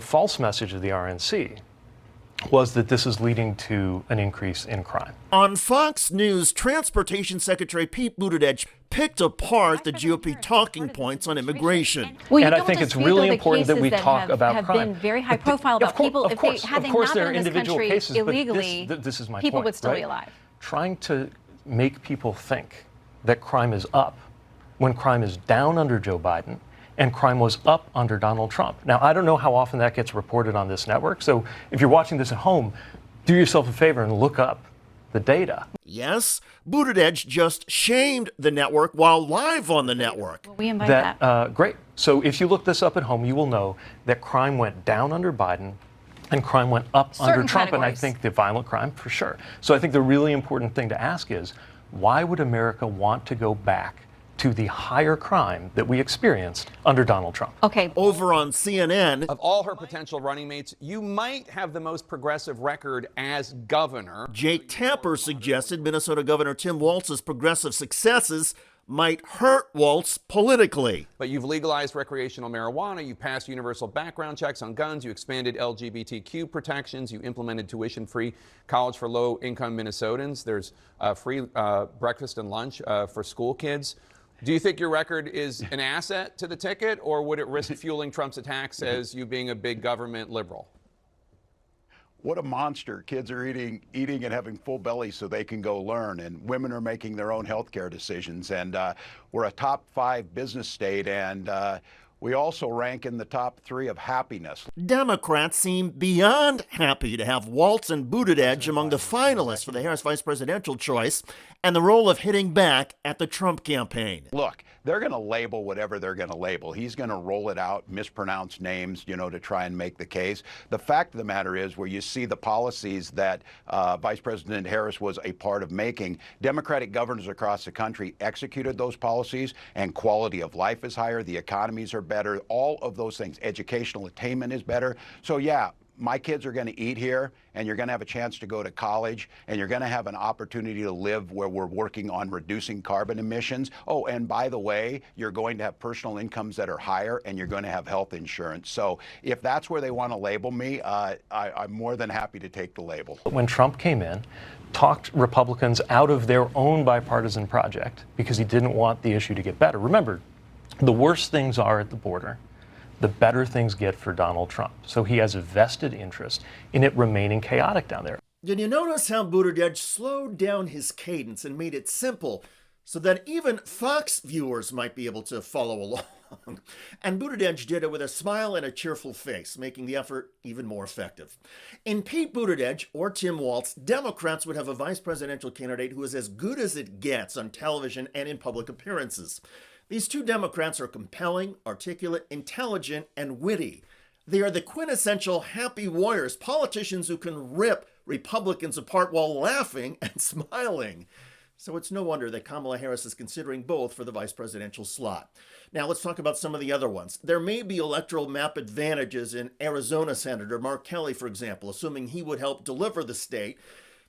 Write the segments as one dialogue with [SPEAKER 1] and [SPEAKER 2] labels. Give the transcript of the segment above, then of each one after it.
[SPEAKER 1] false message of the RNC was that this is leading to an increase in crime.
[SPEAKER 2] On Fox News, Transportation Secretary Pete Buttigieg picked apart the GOP talking points on immigration.
[SPEAKER 3] Well,
[SPEAKER 1] and I think it's really important that we talk about crime.
[SPEAKER 3] Have been very high profile about people. If they had not been in this country
[SPEAKER 1] cases,
[SPEAKER 3] illegally,
[SPEAKER 1] this is my
[SPEAKER 3] people
[SPEAKER 1] point,
[SPEAKER 3] would still
[SPEAKER 1] right?
[SPEAKER 3] be alive.
[SPEAKER 1] Trying to make people think that crime is up when crime is down under Joe Biden and crime was up under Donald Trump. Now, I don't know how often that gets reported on this network, so if you're watching this at home, do yourself a favor and look up the data.
[SPEAKER 2] Yes, Buttigieg just shamed the network while live on the network.
[SPEAKER 3] Well, we invite that.
[SPEAKER 1] Great. So if you look this up at home, you will know that crime went down under Biden and crime went up under Trump, and I think the violent crime for sure. So I think the really important thing to ask is, why would America want to go back to the higher crime that we experienced under Donald Trump?
[SPEAKER 3] Okay.
[SPEAKER 2] Over on CNN.
[SPEAKER 4] Of all her potential running mates, you might have the most progressive record as governor.
[SPEAKER 2] Jake Tapper suggested Minnesota Governor Tim Walz's progressive successes might hurt Walz politically.
[SPEAKER 4] But you've legalized recreational marijuana, you passed universal background checks on guns, you expanded LGBTQ protections, you implemented tuition-free college for low-income Minnesotans. There's free breakfast and lunch for school kids. Do you think your record is an asset to the ticket, or would it risk fueling Trump's attacks as you being a big government liberal?
[SPEAKER 5] What a monster. Kids are eating and having full bellies so they can go learn, and women are making their own health care decisions. And we're a top 5 business state, and we also rank in the top 3 of happiness.
[SPEAKER 2] Democrats seem beyond happy to have Walz and Buttigieg among the finalists for the Harris vice presidential choice and the role of hitting back at the Trump campaign.
[SPEAKER 5] Look, they're going to label whatever they're going to label. He's going to roll it out, mispronounce names, to try and make the case. The fact of the matter is, where you see the policies that Vice President Harris was a part of making, Democratic governors across the country executed those policies, and quality of life is higher, the economies are better, all of those things. Educational attainment is better. So yeah, my kids are going to eat here, and you're going to have a chance to go to college, and you're going to have an opportunity to live where we're working on reducing carbon emissions. Oh, and by the way, you're going to have personal incomes that are higher, and you're going to have health insurance. So if that's where they want to label me, I'm more than happy to take the label.
[SPEAKER 1] When Trump came in, talked Republicans out of their own bipartisan project because he didn't want the issue to get better. Remember, the worse things are at the border, the better things get for Donald Trump. So he has a vested interest in it remaining chaotic down there.
[SPEAKER 2] Did you notice how Buttigieg slowed down his cadence and made it simple so that even Fox viewers might be able to follow along? And Buttigieg did it with a smile and a cheerful face, making the effort even more effective. In Pete Buttigieg or Tim Walz, Democrats would have a vice presidential candidate who is as good as it gets on television and in public appearances. These two Democrats are compelling, articulate, intelligent, and witty. They are the quintessential happy warriors, politicians who can rip Republicans apart while laughing and smiling. So it's no wonder that Kamala Harris is considering both for the vice presidential slot. Now let's talk about some of the other ones. There may be electoral map advantages in Arizona Senator Mark Kelly, for example, assuming he would help deliver the state.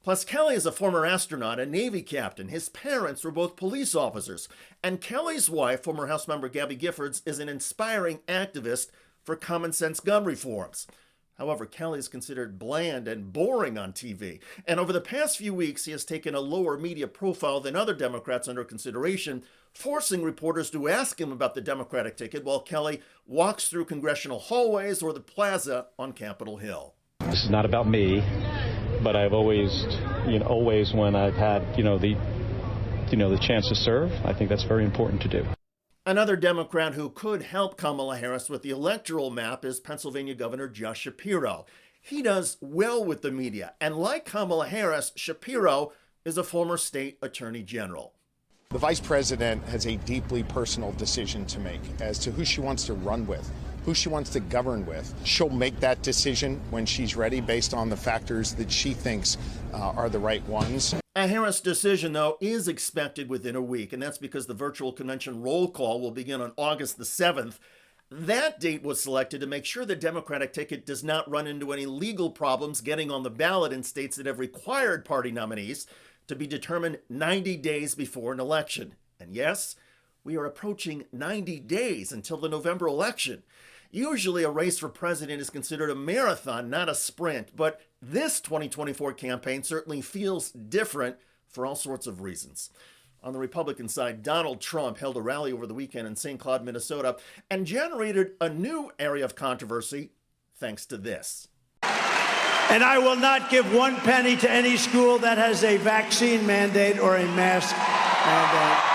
[SPEAKER 2] Plus, Kelly is a former astronaut, a Navy captain. His parents were both police officers. And Kelly's wife, former House member Gabby Giffords, is an inspiring activist for common sense gun reforms. However, Kelly is considered bland and boring on TV. And over the past few weeks, he has taken a lower media profile than other Democrats under consideration, forcing reporters to ask him about the Democratic ticket while Kelly walks through congressional hallways or the plaza on Capitol Hill.
[SPEAKER 6] This is not about me. But I've always when I've had, the chance to serve, I think that's very important to do.
[SPEAKER 2] Another Democrat who could help Kamala Harris with the electoral map is Pennsylvania Governor Josh Shapiro. He does well with the media, and like Kamala Harris, Shapiro is a former state attorney general.
[SPEAKER 7] The vice president has a deeply personal decision to make as to who she wants to run with, who she wants to govern with. She'll make that decision when she's ready based on the factors that she thinks are the right ones.
[SPEAKER 2] A Harris decision, though, is expected within a week, and that's because the virtual convention roll call will begin on August the 7th. That date was selected to make sure the Democratic ticket does not run into any legal problems getting on the ballot in states that have required party nominees to be determined 90 days before an election. And yes, we are approaching 90 days until the November election. Usually a race for president is considered a marathon, not a sprint, but this 2024 campaign certainly feels different for all sorts of reasons. On the Republican side, Donald Trump held a rally over the weekend in St. Cloud, Minnesota, and generated a new area of controversy thanks to this.
[SPEAKER 8] And I will not give one penny to any school that has a vaccine mandate or a mask mandate.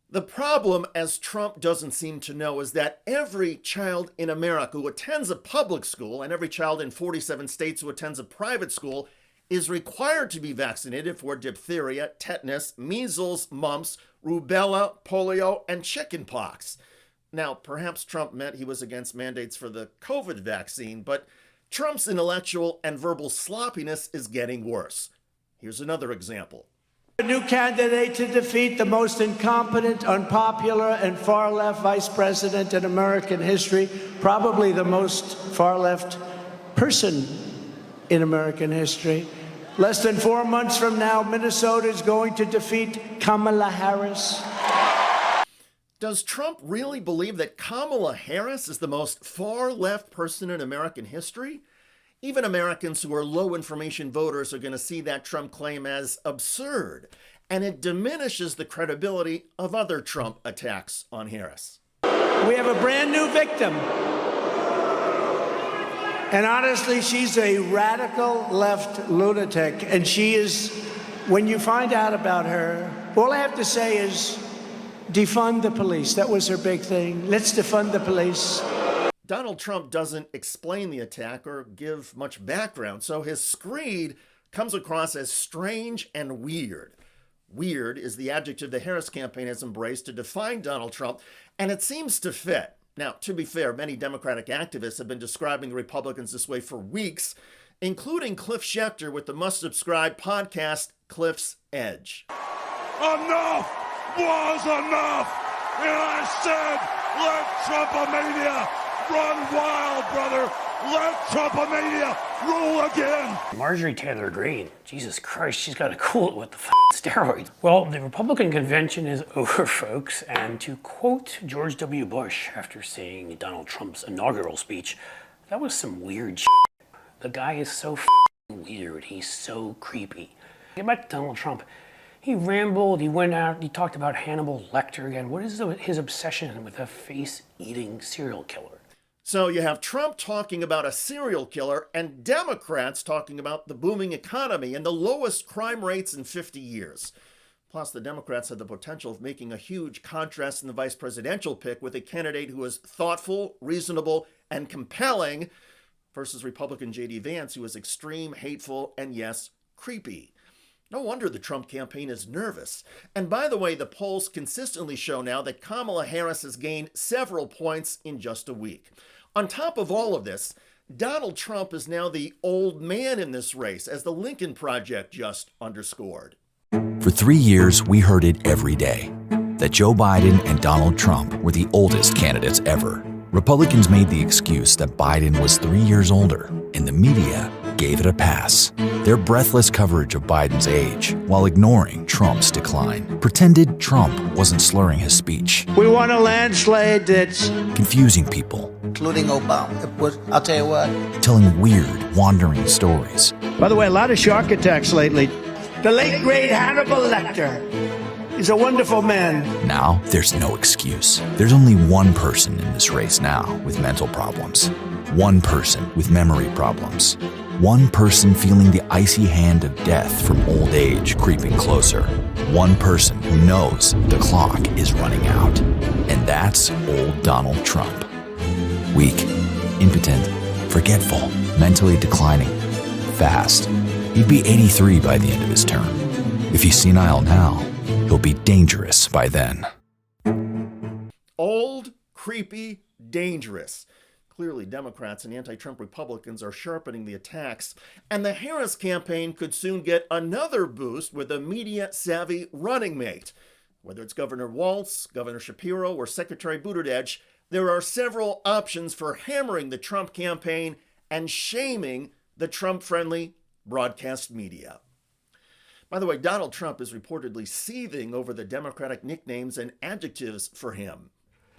[SPEAKER 2] The problem, as Trump doesn't seem to know, is that every child in America who attends a public school and every child in 47 states who attends a private school is required to be vaccinated for diphtheria, tetanus, measles, mumps, rubella, polio, and chickenpox. Now, perhaps Trump meant he was against mandates for the COVID vaccine, but Trump's intellectual and verbal sloppiness is getting worse. Here's another example.
[SPEAKER 8] A new candidate to defeat the most incompetent, unpopular, and far-left vice president in American history, probably the most far-left person in American history. Less than 4 months from now, Minnesota is going to defeat Kamala Harris.
[SPEAKER 2] Does Trump really believe that Kamala Harris is the most far-left person in American history? Even Americans who are low-information voters are going to see that Trump claim as absurd, and it diminishes the credibility of other Trump attacks on Harris.
[SPEAKER 8] We have a brand new victim. And honestly, she's a radical left lunatic, and she is, when you find out about her, all I have to say is defund the police. That was her big thing. Let's defund the police.
[SPEAKER 2] Donald Trump doesn't explain the attack or give much background, so his screed comes across as strange and weird. Weird is the adjective the Harris campaign has embraced to define Donald Trump, and it seems to fit. Now, to be fair, many Democratic activists have been describing the Republicans this way for weeks, including Cliff Shuster with the must-subscribe podcast Cliff's Edge.
[SPEAKER 9] Enough was enough! And I said, let Trumpomania run wild, brother! Let Trumpomania rule again!
[SPEAKER 10] Marjorie Taylor Greene, Jesus Christ, she's got to cool it with the steroids. Well, the Republican convention is over, folks, and to quote George W. Bush after seeing Donald Trump's inaugural speech, that was some weird shit. The guy is so weird, he's so creepy. Get back to Donald Trump. He rambled, he went out, he talked about Hannibal Lecter again. What is his obsession with a face-eating serial killer?
[SPEAKER 2] So you have Trump talking about a serial killer and Democrats talking about the booming economy and the lowest crime rates in 50 years. Plus, the Democrats have the potential of making a huge contrast in the vice presidential pick with a candidate who is thoughtful, reasonable, and compelling versus Republican J.D. Vance, who is extreme, hateful, and yes, creepy. No wonder the Trump campaign is nervous. And by the way, the polls consistently show now that Kamala Harris has gained several points in just a week. On top of all of this, Donald Trump is now the old man in this race, as the Lincoln Project just underscored.
[SPEAKER 11] For 3 years, we heard it every day, that Joe Biden and Donald Trump were the oldest candidates ever. Republicans made the excuse that Biden was 3 years older, and the media gave it a pass. Their breathless coverage of Biden's age, while ignoring Trump's decline, pretended Trump wasn't slurring his speech.
[SPEAKER 8] We want a landslide that's
[SPEAKER 11] confusing people,
[SPEAKER 12] including Obama. I'll tell you what.
[SPEAKER 11] Telling weird, wandering stories.
[SPEAKER 8] By the way, a lot of shark attacks lately. The late, great Hannibal Lecter. He's a wonderful man.
[SPEAKER 11] Now, there's no excuse. There's only one person in this race now with mental problems. One person with memory problems. One person feeling the icy hand of death from old age creeping closer. One person who knows the clock is running out. And that's old Donald Trump. Weak, impotent, forgetful, mentally declining, fast. He'd be 83 by the end of his term. If he's senile now, he'll be dangerous by then.
[SPEAKER 2] Old, creepy, dangerous. Clearly, Democrats and anti-Trump Republicans are sharpening the attacks, and the Harris campaign could soon get another boost with a media-savvy running mate. Whether it's Governor Walz, Governor Shapiro, or Secretary Buttigieg, there are several options for hammering the Trump campaign and shaming the Trump-friendly broadcast media. By the way, Donald Trump is reportedly seething over the Democratic nicknames and adjectives for him.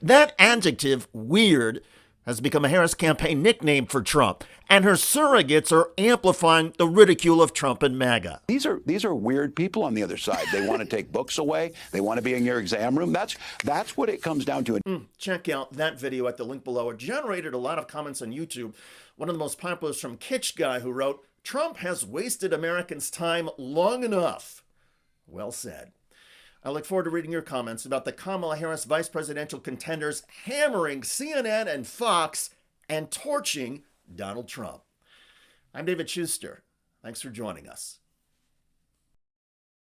[SPEAKER 2] That adjective, weird, has become a Harris campaign nickname for Trump, and her surrogates are amplifying the ridicule of Trump and MAGA.
[SPEAKER 5] These are weird people on the other side. They want to take books away. They want to be in your exam room. That's what it comes down to.
[SPEAKER 2] Check out that video at the link below. It generated a lot of comments on YouTube. One of the most popular is from Kitsch Guy, who wrote, "Trump has wasted Americans' time long enough." Well said. I look forward to reading your comments about the Kamala Harris vice presidential contenders hammering CNN and Fox and torching Donald Trump. I'm David Shuster. Thanks for joining us.